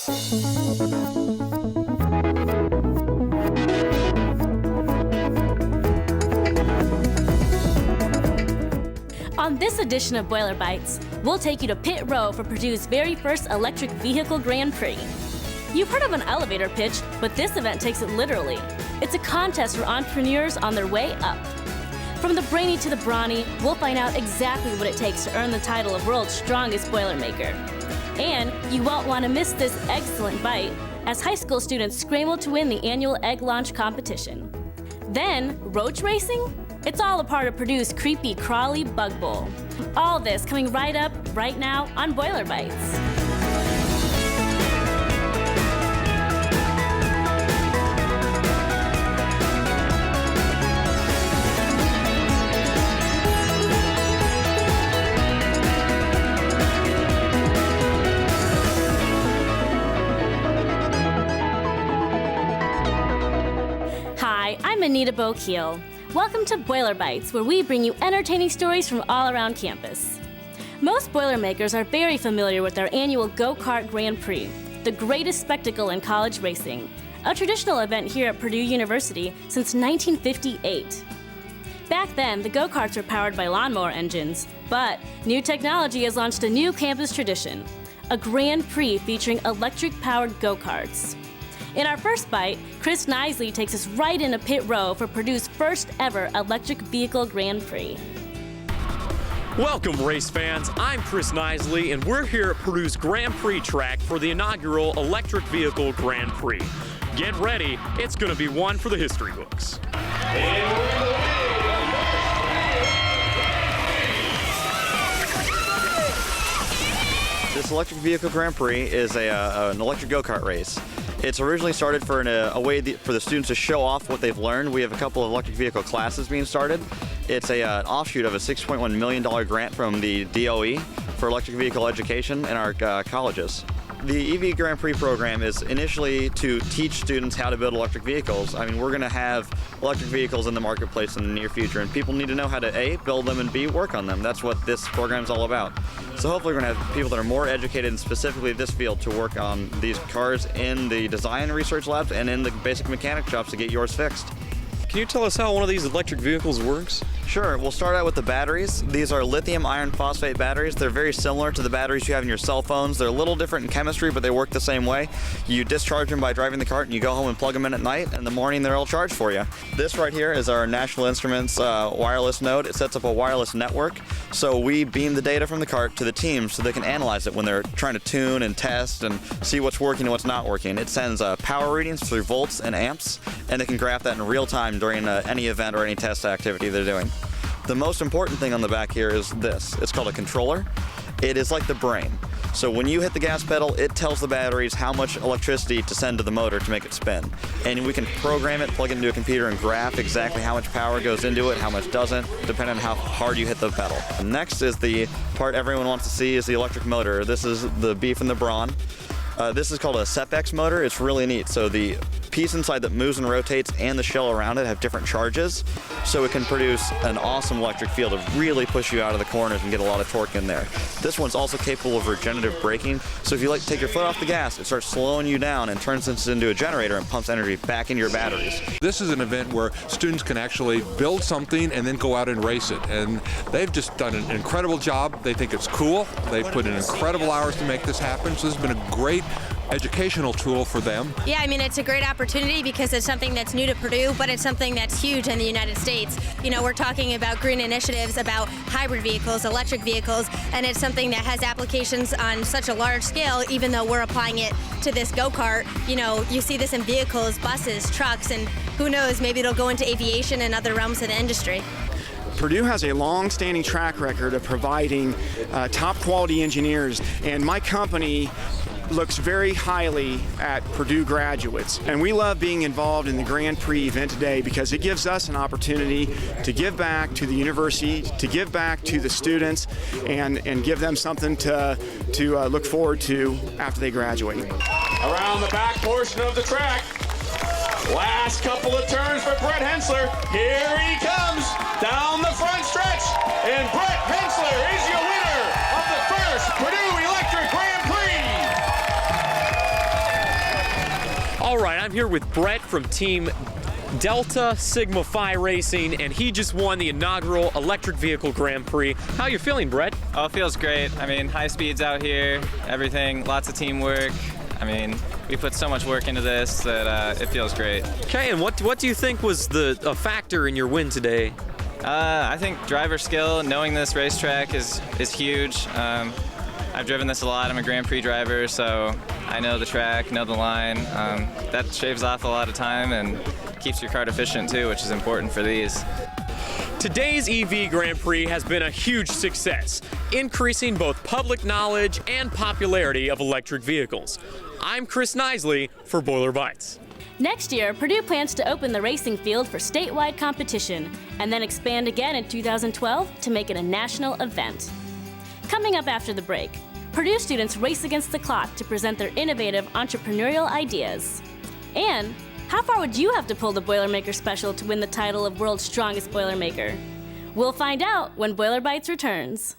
On this edition of Boiler Bytes, we'll take you to pit row for Purdue's very first electric vehicle Grand Prix. You've heard of an elevator pitch, but this event takes it literally. It's a contest for entrepreneurs on their way up. From the brainy to the brawny, we'll find out exactly what it takes to earn the title of world's strongest Boilermaker. And you won't want to miss this excellent bite as high school students scramble to win the annual egg launch competition. Then, roach racing? It's all a part of Purdue's creepy, crawly bug bowl. All this coming right up, right now on Boiler Bytes. Hi, I'm Anita Bokiel. Welcome to Boiler Bytes, where we bring you entertaining stories from all around campus. Most Boilermakers are very familiar with our annual Go-Kart Grand Prix, the greatest spectacle in college racing, a traditional event here at Purdue University since 1958. Back then, the go-karts were powered by lawnmower engines, but new technology has launched a new campus tradition, a Grand Prix featuring electric-powered go-karts. In our first bite, Chris Nisley takes us right into pit row for Purdue's first ever electric vehicle Grand Prix. Welcome, race fans. I'm Chris Nisley, and we're here at Purdue's Grand Prix track for the inaugural electric vehicle Grand Prix. Get ready, it's going to be one for the history books. This electric vehicle Grand Prix is an electric go-kart race. It's originally started for a way for the students to show off what they've learned. We have a couple of electric vehicle classes being started. It's an offshoot of a $6.1 million grant from the DOE for electric vehicle education in our colleges. The EV Grand Prix program is initially to teach students how to build electric vehicles. I mean, we're going to have electric vehicles in the marketplace in the near future, and people need to know how to A, build them, and B, work on them. That's what this program is all about. So hopefully we're going to have people that are more educated in specifically this field to work on these cars in the design research labs and in the basic mechanic shops to get yours fixed. Can you tell us how one of these electric vehicles works? Sure, we'll start out with the batteries. These are lithium iron phosphate batteries. They're very similar to the batteries you have in your cell phones. They're a little different in chemistry, but they work the same way. You discharge them by driving the cart and you go home and plug them in at night. In the morning, they're all charged for you. This right here is our National Instruments wireless node. It sets up a wireless network. So we beam the data from the cart to the team so they can analyze it when they're trying to tune and test and see what's working and what's not working. It sends power readings through volts and amps, and they can graph that in real time during any event or any test activity they're doing. The most important thing on the back here is this. It's called a controller. It is like the brain. So when you hit the gas pedal, it tells the batteries how much electricity to send to the motor to make it spin. And we can program it, plug it into a computer, and graph exactly how much power goes into it, how much doesn't, depending on how hard you hit the pedal. Next is the part everyone wants to see is the electric motor. This is the beef and the brawn. This is called a SEPX motor. It's really neat. So the piece inside that moves and rotates and the shell around it have different charges, so it can produce an awesome electric field to really push you out of the corners and get a lot of torque in there. This one's also capable of regenerative braking, so if you take your foot off the gas, it starts slowing you down and turns this into a generator and pumps energy back into your batteries. This is an event where students can actually build something and then go out and race it, and they've just done an incredible job. They think it's cool. They put in incredible hours to make this happen, so this has been a great educational tool for them. Yeah, I mean, it's a great opportunity because it's something that's new to Purdue, but it's something that's huge in the United States. You know, we're talking about green initiatives, about hybrid vehicles, electric vehicles, and it's something that has applications on such a large scale, even though we're applying it to this go-kart. You know, you see this in vehicles, buses, trucks, and who knows, maybe it'll go into aviation and other realms of the industry. Purdue has a long-standing track record of providing top quality engineers, and my company looks very highly at Purdue graduates. And we love being involved in the Grand Prix event today because it gives us an opportunity to give back to the university, to give back to the students, and give them something to look forward to after they graduate. Around the back portion of the track, last couple of turns for Brett Hensler. Here he comes down the front stretch, and Brett Hensler is your winner of the first Purdue Electric Grand Prix. I'm here with Brett from Team Delta Sigma Phi Racing, and he just won the inaugural Electric Vehicle Grand Prix. How you feeling, Brett? Oh, it feels great. I mean, high speeds out here, everything, lots of teamwork. I mean, we put so much work into this that it feels great. Okay, and what do you think was a factor in your win today? I think driver skill, knowing this racetrack is huge. I've driven this a lot. I'm a Grand Prix driver, so I know the track, know the line. That shaves off a lot of time and keeps your kart efficient too, which is important for these. Today's EV Grand Prix has been a huge success, increasing both public knowledge and popularity of electric vehicles. I'm Chris Knisley for Boiler Bytes. Next year, Purdue plans to open the racing field for statewide competition and then expand again in 2012 to make it a national event. Coming up after the break, Purdue students race against the clock to present their innovative entrepreneurial ideas. And how far would you have to pull the Boilermaker Special to win the title of World's Strongest Boilermaker? We'll find out when Boiler Bytes returns.